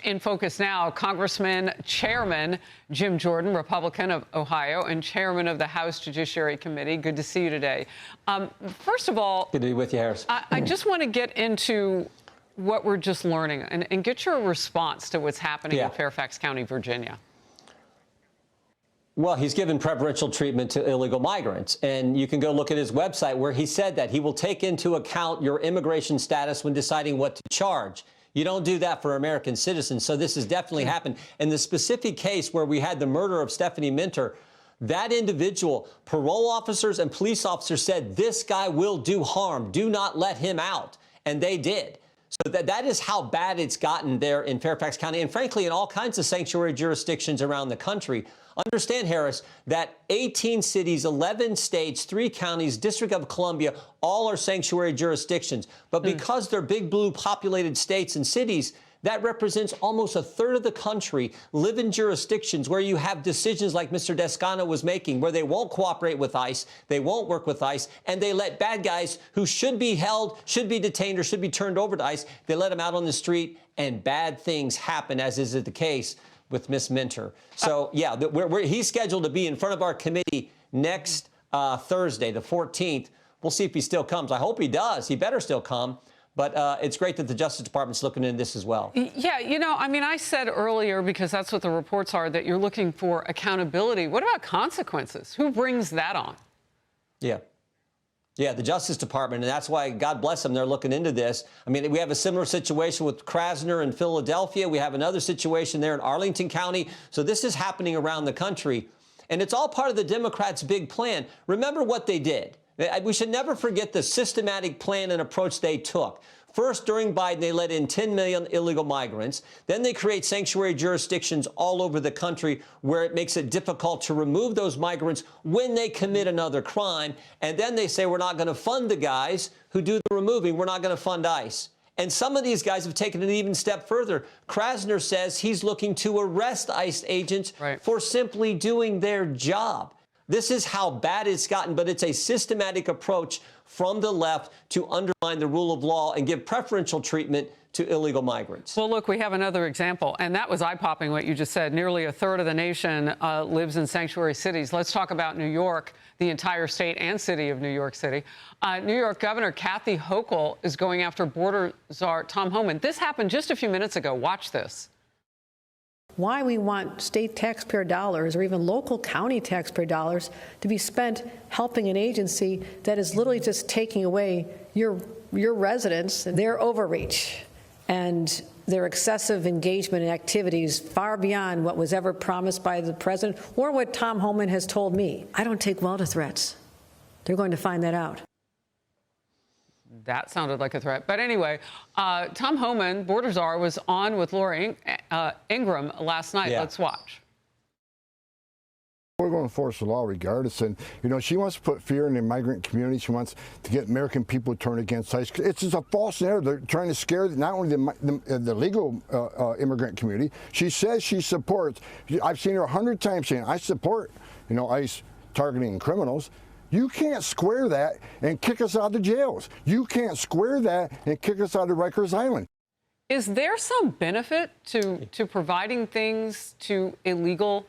In focus now, Congressman Chairman Jim Jordan, Republican of Ohio, and Chairman of the House Judiciary Committee. Good to see you today. First of all, good to be with you, Harris. I just want to get into what we're just learning and get your response to what's happening in Fairfax County, Virginia. Well, he's given preferential treatment to illegal migrants, and you can go look at his website where he said that he will take into account your immigration status when deciding what to charge. You don't do that for American citizens, so this has definitely happened. In the specific case where we had the murder of Stephanie Minter, that individual, parole officers and police officers said, this guy will do harm. Do not let him out. And they did. So that is how bad it's gotten there in Fairfax County and, frankly, in all kinds of sanctuary jurisdictions around the country. Understand, Harris, that 18 cities, 11 states, 3 counties, District of Columbia, all are sanctuary jurisdictions. But because they're big blue populated states and cities, that represents almost a third of the country live in jurisdictions where you have decisions like Mr. Descanso was making, where they won't cooperate with ICE, they won't work with ICE, and they let bad guys who should be held, should be detained, or should be turned over to ICE, they let them out on the street, and bad things happen, as is the case with Miss Minter. So, yeah, he's scheduled to be in front of our committee next Thursday, the 14th. We'll see if he still comes. I hope he does. He better still come. But it's great that the Justice Department's looking into this as well. Yeah, you know, I mean, I said earlier, because that's what the reports are, that you're looking for accountability. What about consequences? Who brings that on? Yeah. Yeah, the Justice Department, and that's why, God bless them, they're looking into this. I mean, we have a similar situation with Krasner in Philadelphia. We have another situation there in Arlington County. So this is happening around the country. And it's all part of the Democrats' big plan. Remember what they did. We should never forget the systematic plan and approach they took. First, during Biden, they let in 10 million illegal migrants. Then they create sanctuary jurisdictions all over the country where it makes it difficult to remove those migrants when they commit another crime. And then they say, we're not going to fund the guys who do the removing. We're not going to fund ICE. And some of these guys have taken it an even step further. Krasner says he's looking to arrest ICE agents for simply doing their job. This is how bad it's gotten, but it's a systematic approach from the left to undermine the rule of law and give preferential treatment to illegal migrants. Well, look, we have another example, and that was eye-popping what you just said. Nearly a third of the nation lives in sanctuary cities. Let's talk about New York, the entire state and city of New York City. New York Governor Kathy Hochul is going after border czar Tom Homan. This happened just a few minutes ago. Watch this. Why we want state taxpayer dollars or even local county taxpayer dollars to be spent helping an agency that is literally just taking away your residents, their overreach and their excessive engagement in activities far beyond what was ever promised by the president or what Tom Homan has told me. I don't take well to threats. They're going to find that out. That sounded like a threat. But anyway, Tom Homan, border czar, was on with Laura Ingraham last night. Yeah. Let's watch. We're going to enforce the law regardless. And, you know, she wants to put fear in the migrant community. She wants to get American people to turn against ICE. It's just a false narrative. They're trying to scare not only the legal immigrant community. She says she supports. I've seen her 100 times saying, I support, you know, ICE targeting criminals. You can't square that and kick us out of the jails. You can't square that and kick us out of Rikers Island. Is there some benefit to providing things to illegal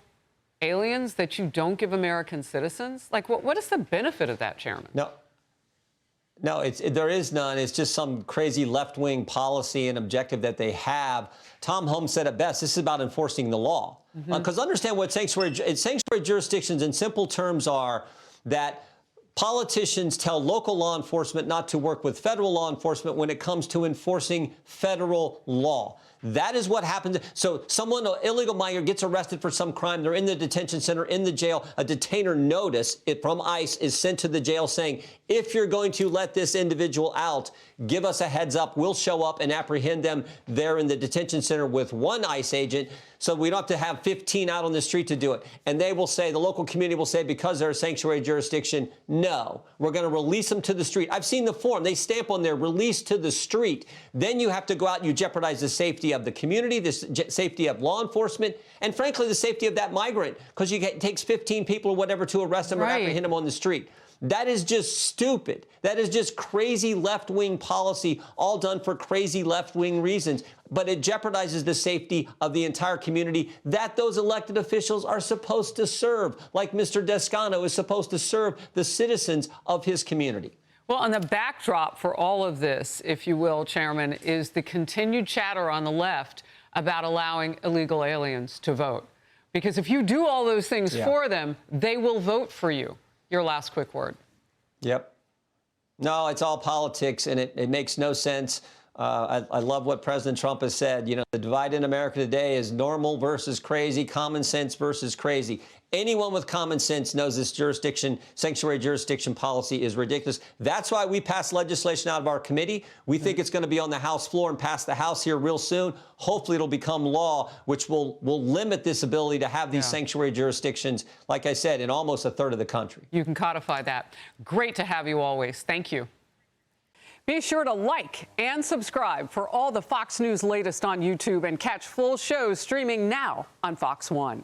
aliens that you don't give American citizens? Like, what is the benefit of that, Chairman? No, there is none. It's just some crazy left-wing policy and objective that they have. Tom Holmes said it best. This is about enforcing the law. Because understand what sanctuary jurisdictions in simple terms are, that politicians tell local law enforcement not to work with federal law enforcement when it comes to enforcing federal law. That is what happens. So someone, an illegal migrant, gets arrested for some crime. They're in the detention center, in the jail. A detainer notice from ICE is sent to the jail saying, if you're going to let this individual out, give us a heads up. We'll show up and apprehend them there in the detention center with one ICE agent, so we don't have to have 15 out on the street to do it. And they will say, the local community will say, because they're a sanctuary jurisdiction, no, we're going to release them to the street. I've seen the form. They stamp on there, release to the street. Then you have to go out and you jeopardize the safety of the community, the safety of law enforcement, and frankly, the safety of that migrant, because it takes 15 people or whatever to arrest them or apprehend them on the street. That is just stupid. That is just crazy left-wing policy, all done for crazy left-wing reasons. But it jeopardizes the safety of the entire community that those elected officials are supposed to serve, like Mr. Descanso is supposed to serve the citizens of his community. Well, and the backdrop for all of this, if you will, Chairman, is the continued chatter on the left about allowing illegal aliens to vote. Because if you do all those things for them, they will vote for you. Your last quick word. Yep. No, it's all politics, and it makes no sense. I love what President Trump has said. You know, the divide in America today is normal versus crazy, common sense versus crazy. Anyone with common sense knows this sanctuary jurisdiction policy is ridiculous. That's why we passed legislation out of our committee. We think it's going to be on the House floor and pass the House here real soon. Hopefully it'll become law, which will limit this ability to have these sanctuary jurisdictions, like I said, in almost a third of the country. You can codify that. Great to have you always. Thank you. Be sure to like and subscribe for all the Fox News latest on YouTube and catch full shows streaming now on Fox One.